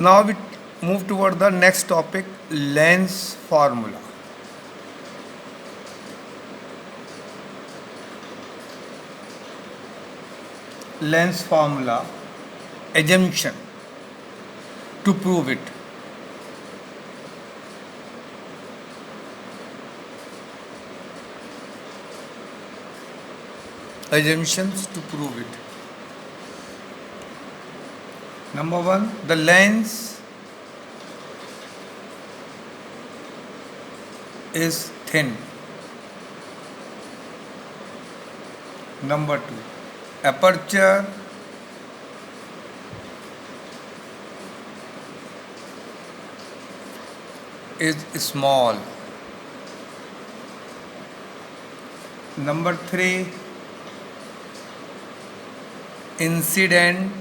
Now we move toward the next topic, lens formula. Lens formula, assumption to prove it. Assumptions to prove it. Number one, the lens is thin. Number two, aperture is small. Number three, incident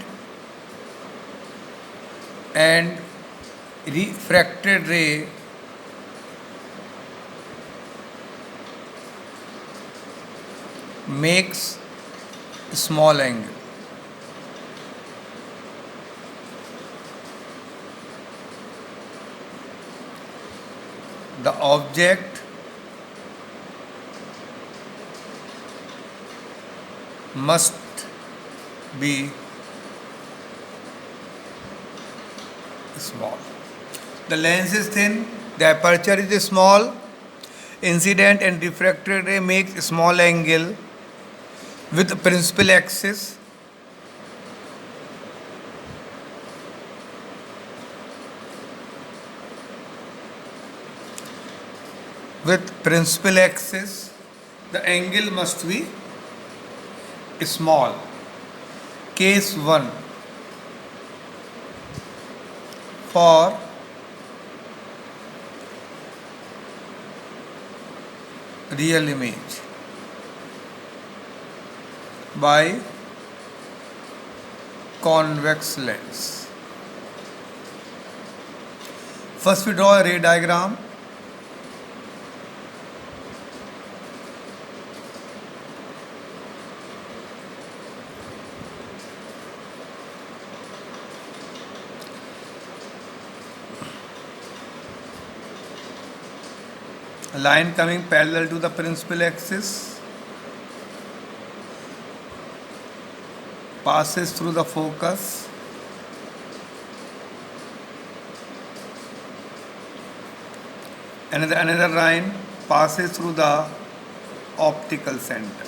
and refracted ray makes small angle. The object must be small. The lens is thin, the aperture is small, incident and refracted ray makes small angle with principal axis. With principal axis, the angle must be small. Case 1, for real image by convex lens. First we draw a ray diagram. A line coming parallel to the principal axis passes through the focus and another line passes through the optical center.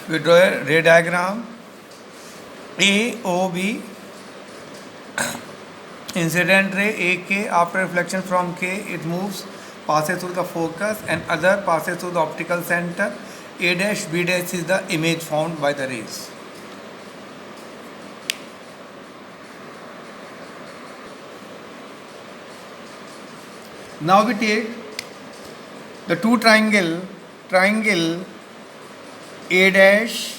We draw a ray diagram. AOB, incident ray AK, after reflection from K, it moves, passes through the focus, and other passes through the optical center. A dash B dash is the image found by the rays. Now we take the two triangle A dash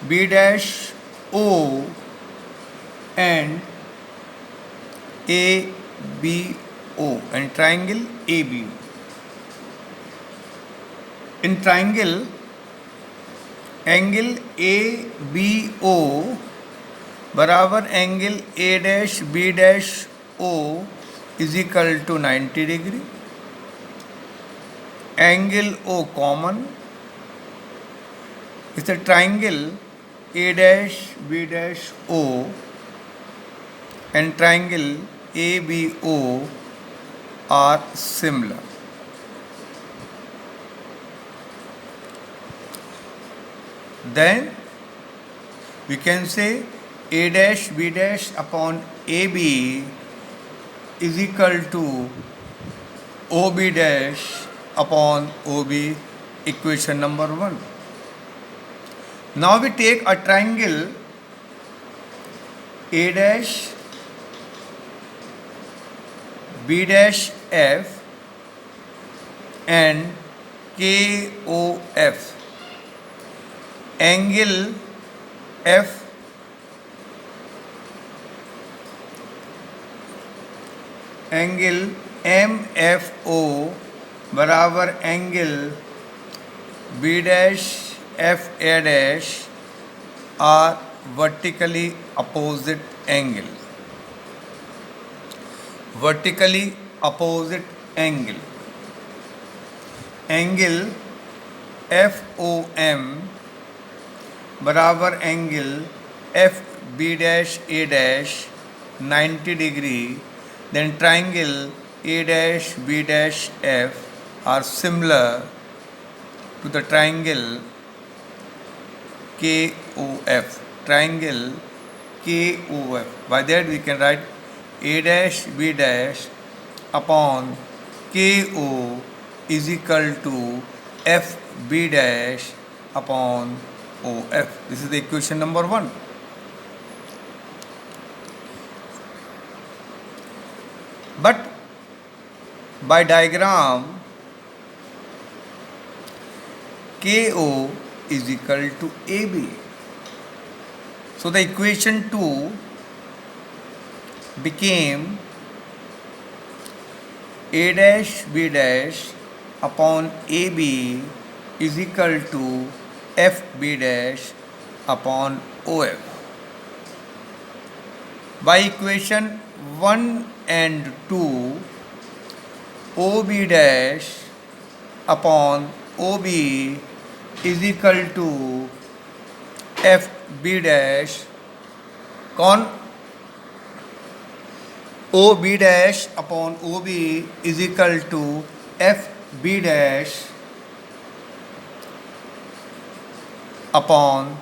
B dash O and ABO and triangle ABO. In triangle, angle ABO बराबर angle A dash B dash O is equal to 90 degree. Angle O common. It's a triangle A dash B dash O and triangle ABO are similar. Then we can say A dash B dash upon AB is equal to OB dash upon OB, equation number 1. Now we take a triangle A dash B dash F and KOF. Angle F angle MFO बराबर angle B dash FA dash are vertically opposite angle. Vertically opposite angle. Angle FOM बराबर angle FB dash A dash 90 degree. Then triangle A dash B dash F are similar to the triangle KOF. Triangle KOF. By that we can write A dash B dash upon KO is equal to FB dash upon OF. This is the equation number 1. But by diagram KO is equal to AB. So the equation 2 became A dash B dash upon AB is equal to FB dash upon OF. By equation 1 and 2, OB dash upon OB is equal to FB dash OB dash upon OB is equal to FB dash upon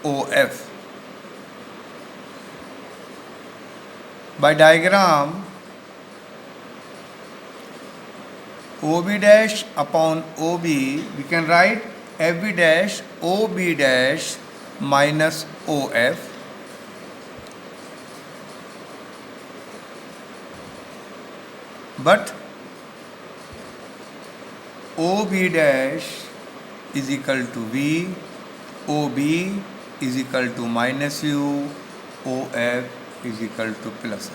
OF. By diagram OB dash upon OB, we can write FB dash OB dash minus OF. But OB dash is equal to V, OB is equal to minus U, OF is equal to plus.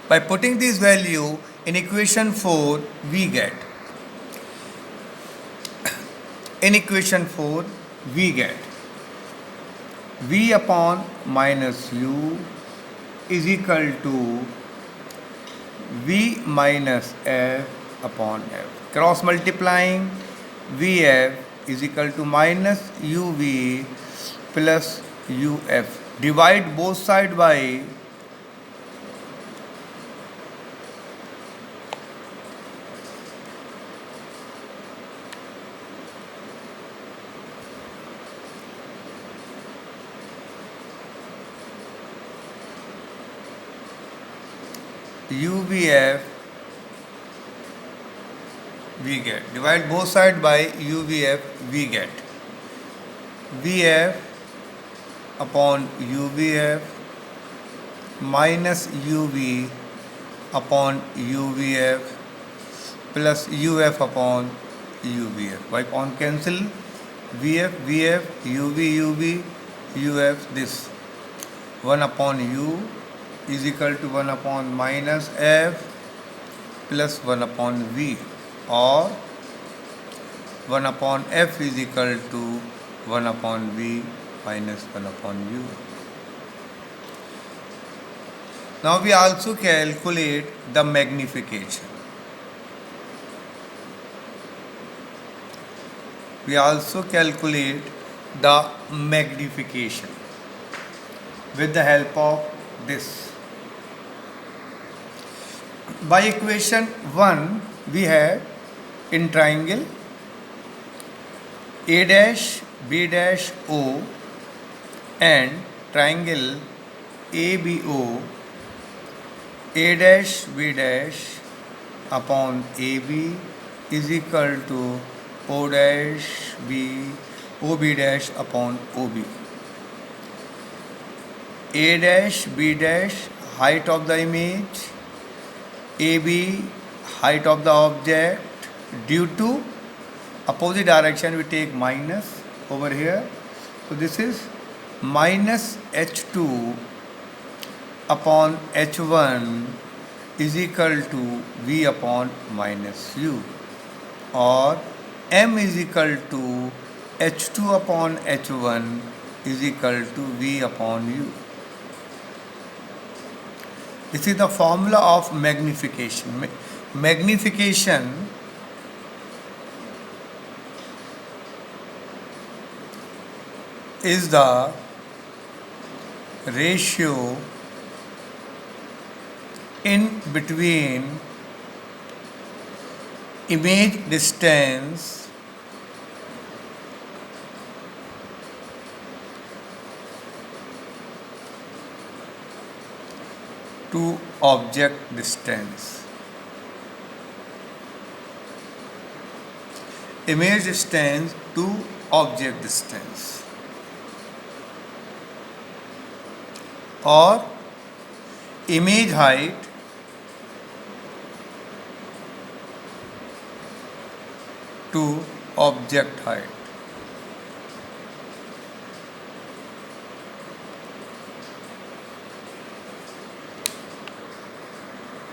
By putting this value in equation 4, we get V upon minus U is equal to V minus F upon F. Cross multiplying VF is equal to minus UV plus UF. Divide both sides by UVF, we get. Divide both sides by UVF, we get VF upon UVF minus UV upon UVF plus UF upon UVF. By on cancel VF, VF, UV, UV, UF, this 1 upon U is equal to 1 upon minus F plus 1 upon V, or 1 upon F is equal to 1 upon V minus 1 upon U. Now we also calculate the magnification. We also calculate the magnification with the help of this. By equation 1, we have in triangle A dash B dash O and triangle ABO, A dash B dash upon AB is equal to O dash B, OB dash upon OB. A dash B dash height of the image, AB height of the object. Due to opposite direction we take minus over here. So this is minus H2 upon H1 is equal to V upon minus U, or M is equal to H2 upon H1 is equal to V upon U. This is the formula of magnification. Magnification is the ratio in between image distance to object distance. Image distance to object distance, or image height to object height.